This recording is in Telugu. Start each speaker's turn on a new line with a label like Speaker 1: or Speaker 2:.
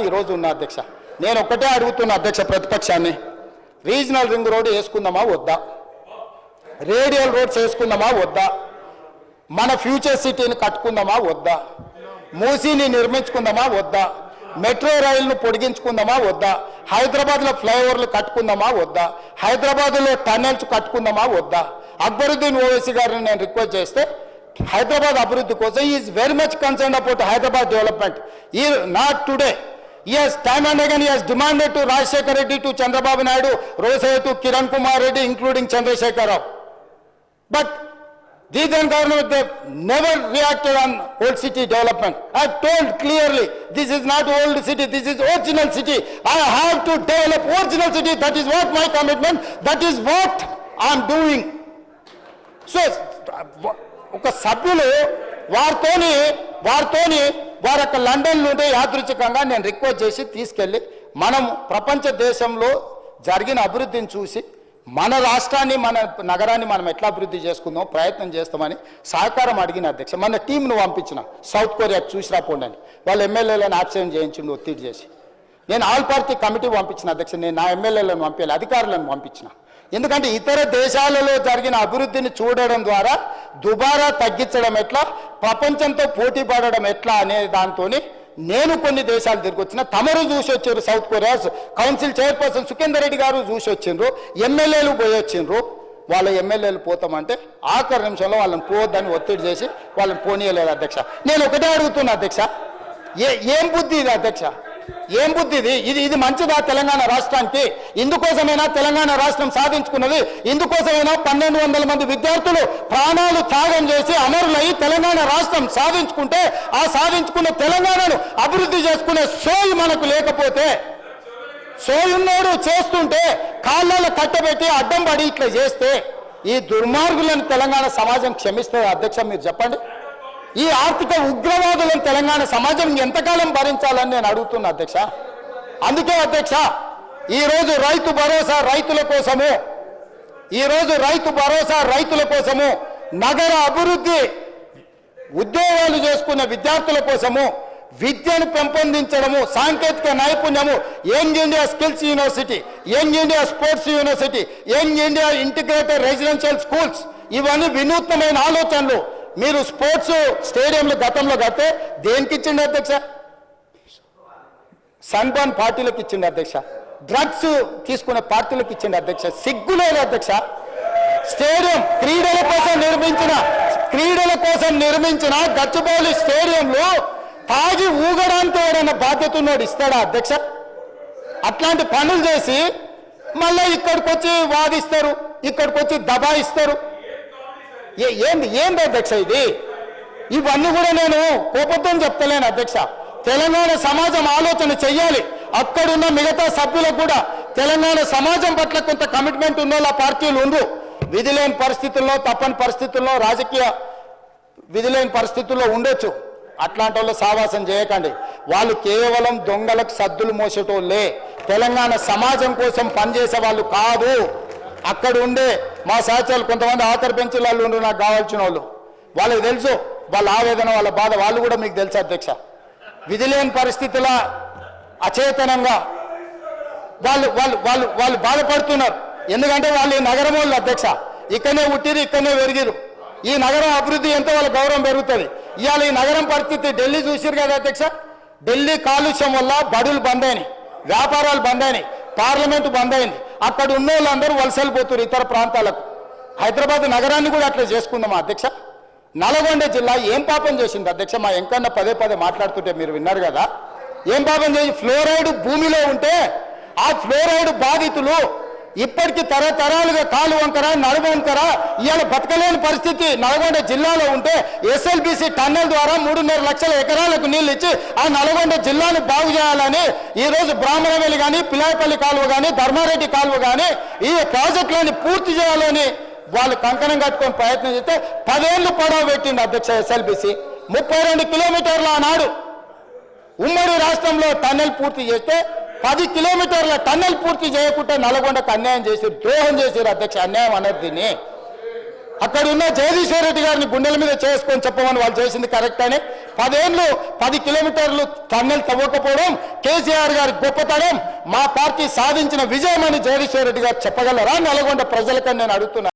Speaker 1: ఈరోజు ఉన్న అధ్యక్ష. నేను ఒక్కటే అడుగుతున్నా అధ్యక్ష ప్రతిపక్షాన్ని, రీజనల్ రింగ్ రోడ్ వేసుకుందామా వద్దా, రేడియల్ రోడ్స్ వేసుకుందామా వద్దా, మన ఫ్యూచర్ సిటీని కట్టుకుందామా వద్దా, మూసీని నిర్మించుకుందామా వద్దా, మెట్రో రైలును పొడిగించుకుందామా వద్దా, హైదరాబాద్లో ఫ్లైఓవర్లు కట్టుకుందామా వద్దా, హైదరాబాద్లో టన్నెల్స్ కట్టుకుందామా వద్దా. అక్బరుద్దీన్ ఓవైసీ గారిని నేను రిక్వెస్ట్ చేస్తే హైదరాబాద్ అభివృద్ధి కోసం is very much concern about Hyderabad development. ఈ not today. Yes, time and again he has demanded to Rajshekhar Reddy, to Chandrababu Naidu, Rosaiah, to Kiran Kumar Reddy, including Chandrasekhar Rao. But the then government, they never reacted on old city development. I have told clearly, this is not old city, this is original city. I have to develop original city. That is what my commitment, that is what I am doing. So, ఒక సభ్యులు వారితోని వారి యొక్క లండన్ నుండి యాదృచ్ఛికంగా నేను రిక్వెస్ట్ చేసి తీసుకెళ్ళి మనం ప్రపంచ దేశంలో జరిగిన అభివృద్ధిని చూసి మన రాష్ట్రాన్ని మన నగరాన్ని మనం ఎట్లా అభివృద్ధి చేసుకుందాం ప్రయత్నం చేస్తామని సహకారం అడిగిన అధ్యక్ష. మన టీంను పంపించిన సౌత్ కొరియా చూసి రాపోండి అని వాళ్ళ ఎమ్మెల్యేలను ఆబ్సెంట్ చేయించిండు ఒత్తిడి చేసి. నేను ఆల్ పార్టీ కమిటీ పంపించిన అధ్యక్ష. నేను నా ఎమ్మెల్యేలను పంపించాలి, అధికారులను పంపించిన. ఎందుకంటే ఇతర దేశాలలో జరిగిన అభివృద్ధిని చూడడం ద్వారా దుబారా తగ్గించడం ఎట్లా, ప్రపంచంతో పోటీ పడడం ఎట్లా అనే దాంతో నేను కొన్ని దేశాలు తిరిగి వచ్చిన. తమరు చూసి వచ్చారు, south Korea council chairperson Sukhender Reddy గారు చూసి వచ్చిండ్రు, ఎమ్మెల్యేలు పోయి వచ్చిండ్రు. వాళ్ళ ఎమ్మెల్యేలు పోతామంటే ఆఖరి నిమిషంలో వాళ్ళని పోవద్దని ఒత్తిడి చేసి వాళ్ళని పోనీయలేదు అధ్యక్ష. నేను ఒకటే అడుగుతున్నా అధ్యక్ష, ఏం బుద్ధి ఇది అధ్యక్ష, ఏం బుద్ధి ఇది? ఇది మంచిదా తెలంగాణ రాష్ట్రానికి? ఇందుకోసమైనా తెలంగాణ రాష్ట్రం సాధించుకున్నది, ఇందుకోసమైనా 1200 మంది విద్యార్థులు ప్రాణాలు త్యాగం చేసి అమరులై తెలంగాణ రాష్ట్రం సాధించుకుంటే, ఆ సాధించుకున్న తెలంగాణను అభివృద్ధి చేసుకునే సోయి మనకు లేకపోతే, సోయున్నోడు చేస్తుంటే కాళ్ళలో కట్టబెట్టి అడ్డం పడి ఇట్లా చేస్తే ఈ దుర్మార్గులను తెలంగాణ సమాజం క్షమిస్తుంది అధ్యక్ష? మీరు చెప్పండి. ఈ ఆర్థిక ఉగ్రవాదులను తెలంగాణ సమాజం ఎంతకాలం భరించాలని నేను అడుగుతున్నా అధ్యక్ష. అందుకే అధ్యక్ష ఈరోజు రైతు భరోసా రైతుల కోసము, ఈరోజు రైతు భరోసా రైతుల కోసము, నగర అభివృద్ధి ఉద్యోగాలు చేసుకున్న విద్యార్థుల కోసము, విద్యను పెంపొందించడము, సాంకేతిక నైపుణ్యము, young India skills university, young India sports university, young India integrated residential schools, ఇవన్నీ వినూత్నమైన ఆలోచనలు. మీరు స్పోర్ట్స్ స్టేడియంలు గతంలో కడితే దేనికి ఇచ్చిండు అధ్యక్ష? సన్బర్న్ పార్టీలకు ఇచ్చిండు అధ్యక్ష, డ్రగ్స్ తీసుకునే పార్టీలకు ఇచ్చిండు అధ్యక్ష. సిగ్గులేదు అధ్యక్ష. స్టేడియం క్రీడల కోసం నిర్మించిన గచ్చిబౌలి స్టేడియంలో తాగి ఊగడానికి ఎవడన్న బాధ్యత ఉన్నోడు ఇస్తాడా అధ్యక్ష? అట్లాంటి పనులు చేసి మళ్ళీ ఇక్కడికి వచ్చి వాదిస్తారు, ఇక్కడికి వచ్చి దబాయిస్తారు. ఏంది అధ్యక్ష ఇది? ఇవన్నీ కూడా నేను కోపంతో చెప్తలేను అధ్యక్ష. తెలంగాణ సమాజం ఆలోచన చెయ్యాలి. అక్కడున్న మిగతా సభ్యులకు కూడా తెలంగాణ సమాజం పట్ల కొంత కమిట్మెంట్ ఉన్న పార్టీలు ఉండు. విధి లేని పరిస్థితుల్లో, తప్పని పరిస్థితుల్లో, రాజకీయ విధి లేని పరిస్థితుల్లో ఉండొచ్చు. అట్లాంటి వాళ్ళు సావాసం చేయకండి. వాళ్ళు కేవలం దొంగలకు సద్దులు మోసేటోళ్ళే, తెలంగాణ సమాజం కోసం పనిచేసే వాళ్ళు కాదు. అక్కడ ఉండే మా సహచరులు కొంతమంది ఆఖరి బెంచీలలో ఉండి నాకు కావాల్సిన వాళ్ళు, వాళ్ళకి తెలుసు వాళ్ళ ఆవేదన, వాళ్ళ బాధ వాళ్ళు కూడా మీకు తెలుసు అధ్యక్ష. విధి లేని పరిస్థితుల అచేతనంగా వాళ్ళు బాధపడుతున్నారు. ఎందుకంటే వాళ్ళు ఈ నగరం వాళ్ళు అధ్యక్ష, ఇక్కడనే పుట్టిరు, ఇక్కడనే పెరిగిరు. ఈ నగరం అభివృద్ధి ఎంతో వాళ్ళ గౌరవం పెరుగుతుంది. ఇవాళ ఈ నగరం పరిస్థితి ఢిల్లీ చూసిరు కదా అధ్యక్ష. ఢిల్లీ కాలుష్యం వల్ల బడులు బంద్ అయినాయి, వ్యాపారాలు బంద్ అయినాయి, పార్లమెంటు బంద్ అయింది. అక్కడ ఉన్న వాళ్ళందరూ వలసలు పోతున్నారు ఇతర ప్రాంతాలకు. హైదరాబాద్ నగరాన్ని కూడా అట్లా చేసుకుందామా అధ్యక్ష? నల్గొండ జిల్లా ఏం పాపం చేసింది అధ్యక్ష? మా ఎంకన్న పదే మాట్లాడుతుంటే మీరు విన్నారు కదా. ఏం పాపం చేసి ఫ్లోరైడ్ భూమిలో ఉంటే ఆ ఫ్లోరైడ్ బాధితులు ఇప్పటికీ తరతరాలుగా కాలు వంకర నడుము వంకర ఇవాళ బతకలేని పరిస్థితి నల్గొండ జిల్లాలో ఉంటే ఎస్ఎల్బిసి టన్నెల్ ద్వారా 3.5 లక్షల ఎకరాలకు నీళ్ళు ఇచ్చి ఆ నల్గొండ జిల్లాను బాగు చేయాలని ఈరోజు బ్రాహ్మణవేలి కానీ, పిలాయపల్లి కాలువ కానీ, ధర్మారెడ్డి కాలువ కానీ ఈ ప్రాజెక్టులని పూర్తి చేయాలని వాళ్ళు కంకణం కట్టుకొని ప్రయత్నం చేస్తే 10 ఏళ్ళు పొడవు పెట్టింది అధ్యక్ష. ఎస్ఎల్బిసి 32 కిలోమీటర్ల ఆనాడు ఉమ్మడి రాష్ట్రంలో టన్నెల్ పూర్తి చేస్తే 10 కిలోమీటర్ల టన్నెల్ పూర్తి చేయకుండా నల్గొండకు అన్యాయం చేసి ద్రోహం చేశారు అధ్యక్ష. అన్యాయం అన్నది దీన్ని అక్కడ ఉన్న జగదీశ్వర్ రెడ్డి గారిని గుండెల మీద చేసుకొని చెప్పమని వాళ్ళు చేసింది కరెక్ట్ అని 10 ఏళ్ళు 10 కిలోమీటర్లు టన్నెల్ తవ్వకపోవడం కేసీఆర్ గారి గొప్పతనం మా పార్టీ సాధించిన విజయం అని జగదీశ్వర్ రెడ్డి గారు చెప్పగలరా నల్గొండ ప్రజలకని నేను అడుగుతున్నా.